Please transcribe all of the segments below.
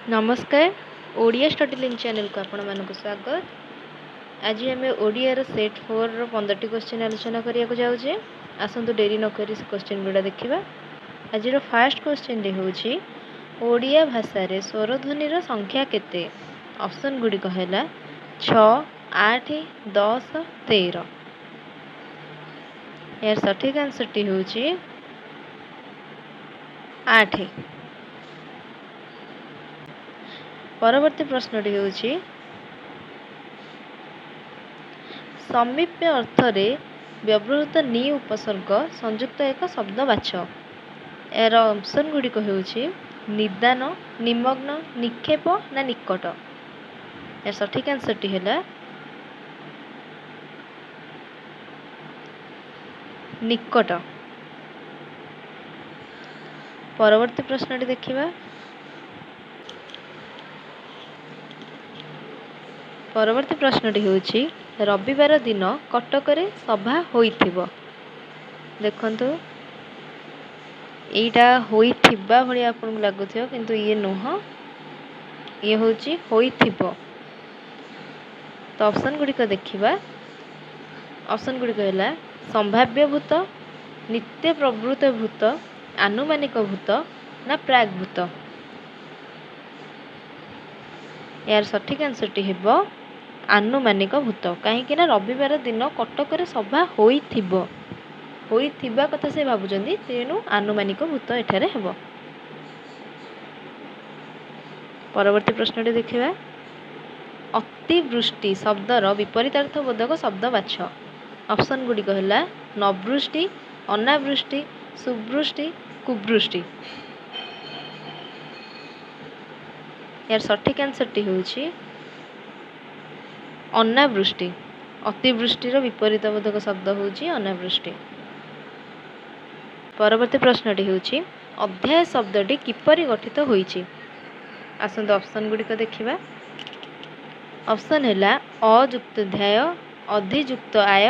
नमस्कार Odia study link channel को आपण मानक स्वागत। आज आम ओडिया सेट 4 15 क्वेश्चन आलोचना करने जाऊे। आसतु डेरी नक क्वेश्चन गुड़ा देखा। आज फास्ट क्वेश्चन हूँ ओडिया भाषा रे स्वरध्वनि संख्या केते। ऑप्शन गुड़िक है 6, 8, 10, 13। यार सठिक आंसर टी हूँ 8। परवर्ती प्रश्नटी हूँ समीप्य अर्थ रे व्यवहृत नि उपसर्ग संयुक्त एक शब्द बाछ। यार ऑप्शन गुड़िक हूँ निदान, निमग्न, निक्षेप ना निकट। यार सठिक आंसर टी है निकट। परवर्ती प्रश्नटी देखिबा। परवर्ती प्रश्नटी होछि रविवार दिन कटक रे सभा होइथिबो। देखंतु एटा होइथिबा भली आपन लागुथियो किंतु ये नुह, ये होछि होइथिबो। तो ऑप्शन गुडी को देखिबा। ऑप्शन गुडी कहला संभाव्य भूत, नित्य प्रवृत्त भूत, आनुमानिक भूत ना प्राग भूत। यार सठिक आंसर टी हेबो आनुमानिक भूत। कहीं ना रविवार दिन कटक रे सभा होइथिबो, होइथिबा कथा से भाबुचंदी, तेणु आनुमानिक भूत एठारे हेबो। परवर्ती प्रश्नटी देखिबा। अतिवृष्टि शब्दर विपरीतार्थ बोधक शब्द बाछ। ऑप्शन गुडी कहला नवृष्टि, अनावृष्टि, सुवृष्टि, कुवृष्टि। यार सठिक आंसर टी होछि अनावृष्टि। अतिवृष्टिर विपरीत बोधक शब्द होछि अनावृष्टि। परवर्ती प्रश्नटी होछि अध्याय शब्दटी किपरि गठित होइछि। आसंत ऑप्शन गुडी को देखिबा। ऑप्शन हैला अयुक्त ध्याय, अधियुक्त आय,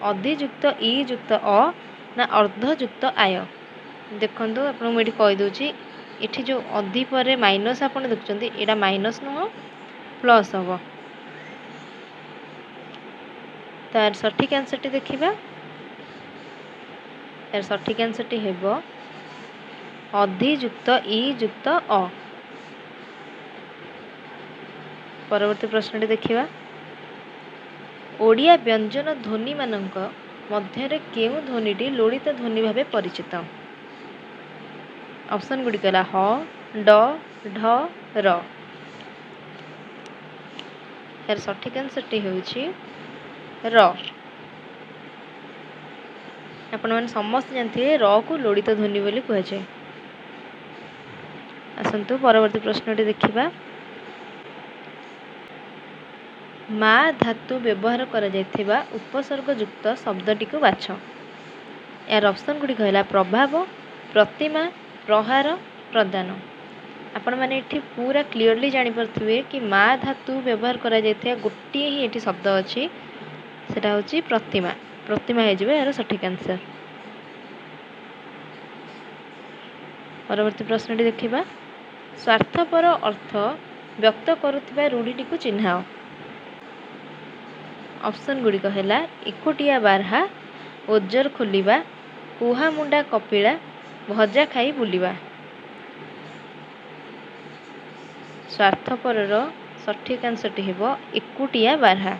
अधियुक्त इ युक्त अ ना अर्धयुक्त आय। देखंतु आपन मु एठी कहि दोछि एठी जो अधि परे माइनस आपन देखुचंदी एटा माइनस नुह प्लस हबो। तार सठिक आंसर टी देखिबा। यार सठिक आंसर टी हेबो अधियुक्त इ युक्त अ। परवर्ती प्रश्नटी देखिबा। ओडिया व्यंजन ध्वनि मानक मध्य केउ ध्वनिटी लोड़ित ध्वनि भावे परिचित। ऑप्शन गुडी कहला ह, ड, ढ, र। यार सठिक आंसर टी होछि र। आपण माने समस्त जानथिबे र को लोड़ित ध्वनि बोली कहै छै। आसंतु परवर्ती प्रश्नटी देखिबा। मा धातु व्यवहार करा जायथिबा उपसर्ग युक्त शब्दटी को बाछ। यार ऑप्शन गुडी कहला प्रभाव, प्रतिमा, प्रहार, प्रदान। आपण माने एठी पूरा क्लियरली जानि परथिबे कि मा धातु व्यवहार करा जायथिया गोटी ही एठी शब्द अछि, सेटा होछि प्रतिमा। प्रतिमा हे जिवे यार सठिक आंसर। परवर्ती प्रश्नटी देखिबा। स्वार्थपर अर्थ व्यक्त करुथिबा रूढ़ीटी को चिन्हाओ। ऑप्शन गुडी कहला एकुटिया बारहा, ओजर खोलिबा, कुहा मुंडा कपिला, भजा खाई बुलिबा। स्वार्थपर सठिक आंसर टी हेबो एकुटिया बारहा।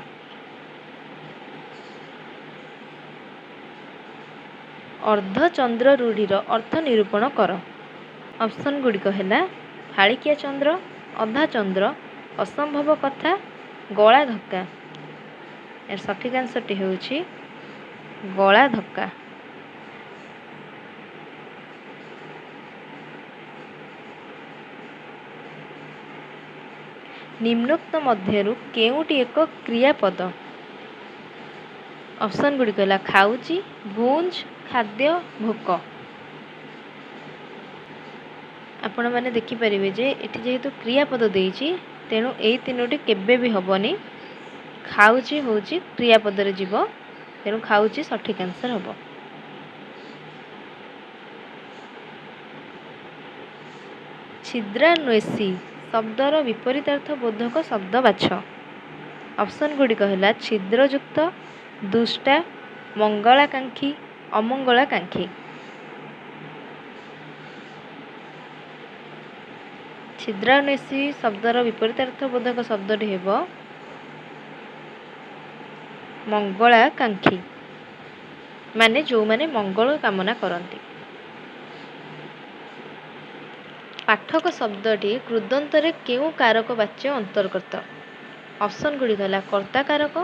अर्धचंद्र रूढ़ीर अर्थ निरूपण कर। ऑप्शन गुडी कहला फालिकिया चंद्र, अधा चंद्र, असंभव कथा, गला धक्का। यार सठिक आंसर टी होछि गला धक्का। निम्नोक्त मध्यरु केउटी एक क्रियापद। ऑप्शन गुडी कहला खाउची, भूंज, खाद्य, भोक। आपण माने देखि परिबे जे एठी जेहेतु क्रियापद देइची तेणु एई तीनोटी केबे भी हबनी। खाउची होची क्रियापद रे जीव, तेणु खाउची सठिक आंसर हबो। छिद्रान्वेषी ଶବ୍ଦର ବିପରୀତାର୍ଥ ବୋଧକ ଶବ୍ଦ ବାଛ। ଅପସନ୍ ଗୁଡ଼ିକ ହେଲା ଛିଦ୍ରଯୁକ୍ତ, ଦୁଷ୍ଟା, ମଙ୍ଗଳାକାଂକ୍ଷୀ, ଅମଙ୍ଗଳାକାଂକ୍ଷୀ। ଛିଦ୍ରାନ୍ୱେଷୀ ଶବ୍ଦର ବିପରୀତାର୍ଥ ବୋଧକ ଶବ୍ଦଟି ହେବ ମଙ୍ଗଳାକାଂକ୍ଷୀ, ମାନେ ଯେଉଁମାନେ ମଙ୍ଗଳ କାମନା କରନ୍ତି। ପାଠକ ଶବ୍ଦଟି କୃଦନ୍ତରେ କେଉଁ କାରକ ବାଚ୍ୟ ଅନ୍ତର୍ଗତ? ଅପସନ୍ ଗୁଡ଼ିକ ହେଲା କର୍ତ୍ତା କାରକ,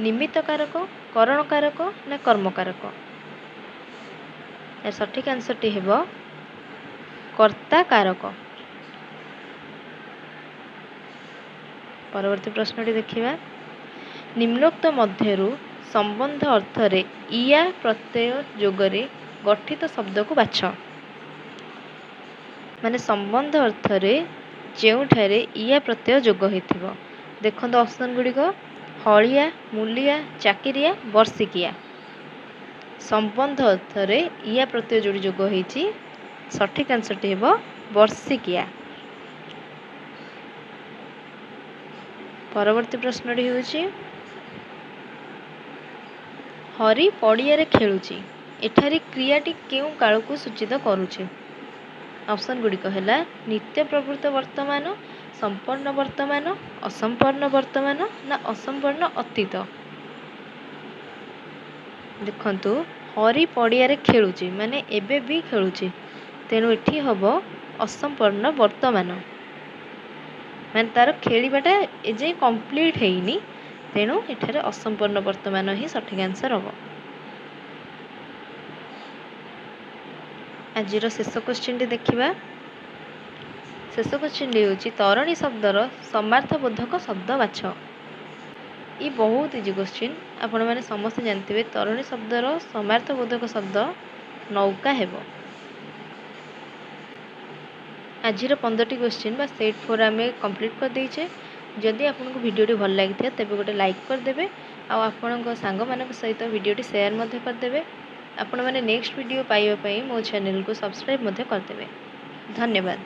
ନିମିତ୍ତ କାରକ, କରଣ କାରକ ନା କର୍ମ କାରକ। ସଠିକ୍ ଆନ୍ସରଟି ହେବ କର୍ତ୍ତା କାରକ। ପରବର୍ତ୍ତୀ ପ୍ରଶ୍ନଟି ଦେଖିବା। ନିମ୍ନୋକ୍ତ ମଧ୍ୟରୁ ସମ୍ବନ୍ଧ ଅର୍ଥରେ ଇଆ ପ୍ରତ୍ୟୟ ଯୋଗରେ ଗଠିତ ଶବ୍ଦକୁ ବାଛ। ମାନେ ସମ୍ବନ୍ଧ ଅର୍ଥରେ ଯେଉଁଠାରେ ଇଆ ପ୍ରତ୍ୟୟ ଯୋଗ ହୋଇଥିବ। ଦେଖନ୍ତୁ ଅପସନ୍ ଗୁଡ଼ିକ ହଳିଆ, ମୂଲିଆ, ଚାକିରିଆ, ବର୍ଷିକିଆ। ସମ୍ବନ୍ଧ ଅର୍ଥରେ ଇଆ ପ୍ରତ୍ୟୟ ଯୋଡ଼ି ଯୋଗ ହୋଇଛି, ସଠିକ୍ ଆନ୍ସରଟି ହେବ ବର୍ଷିକିଆ। ପରବର୍ତ୍ତୀ ପ୍ରଶ୍ନଟି ହେଉଛି ହରି ପଡ଼ିଆରେ ଖେଳୁଛି, ଏଠାରେ କ୍ରିୟାଟି କେଉଁ କାଳକୁ ସୂଚିତ କରୁଛି? ଅପସନ୍ ଗୁଡ଼ିକ ହେଲା ନିତ୍ୟ ପ୍ରବୃତ୍ତ ବର୍ତ୍ତମାନ, ସମ୍ପନ୍ନ ବର୍ତ୍ତମାନ, ଅସମ୍ପନ୍ନ ବର୍ତ୍ତମାନ ନା ଅସମ୍ପନ୍ନ ଅତୀତ। ଦେଖନ୍ତୁ ହରି ପଡ଼ିଆରେ ଖେଳୁଛି ମାନେ ଏବେ ବି ଖେଳୁଛି, ତେଣୁ ଏଠି ହେବ ଅସମ୍ପନ୍ନ ବର୍ତ୍ତମାନ, ମାନେ ତାର ଖେଳିବାଟା ଏଯାଏଁ କମ୍ପ୍ଲିଟ୍ ହେଇନି, ତେଣୁ ଏଠାରେ ଅସମ୍ପନ୍ନ ବର୍ତ୍ତମାନ ହିଁ ସଠିକ୍ ଆନ୍ସର ହେବ। ଆଜିର ଶେଷ କ୍ୱେଶ୍ଚିନ୍ଟି ଦେଖିବା। ଶେଷ କ୍ୱେଶ୍ଚିନ୍ଟି ହେଉଛି ତରଣୀ ଶବ୍ଦର ସମାର୍ଥବୋଧକ ଶବ୍ଦ ବାଛ। ଇ ବହୁତ ଇଜି କ୍ୱେଶ୍ଚିନ୍, ଆପଣମାନେ ସମସ୍ତେ ଜାଣିଥିବେ ତରଣୀ ଶବ୍ଦର ସମାର୍ଥବୋଧକ ଶବ୍ଦ ନୌକା ହେବ। ଆଜିର 15ଟି କ୍ୱେଶ୍ଚିନ୍ ବା ସେଟ୍ 4 ଆମେ କମ୍ପ୍ଲିଟ୍ କରିଦେଇଛେ। ଯଦି ଆପଣଙ୍କୁ ଭିଡ଼ିଓଟି ଭଲ ଲାଗିଥାଏ ତେବେ ଗୋଟେ ଲାଇକ୍ କରିଦେବେ, ଆଉ ଆପଣଙ୍କ ସାଙ୍ଗମାନଙ୍କ ସହିତ ଭିଡ଼ିଓଟି ସେୟାର ମଧ୍ୟ କରିଦେବେ। ଆପଣମାନେ ନେକ୍ସଟ ଭିଡ଼ିଓ ପାଇବା ପାଇଁ ମୋ ଚ୍ୟାନେଲକୁ ସବସ୍କ୍ରାଇବ୍ ମଧ୍ୟ କରିଦେବେ। ଧନ୍ୟବାଦ।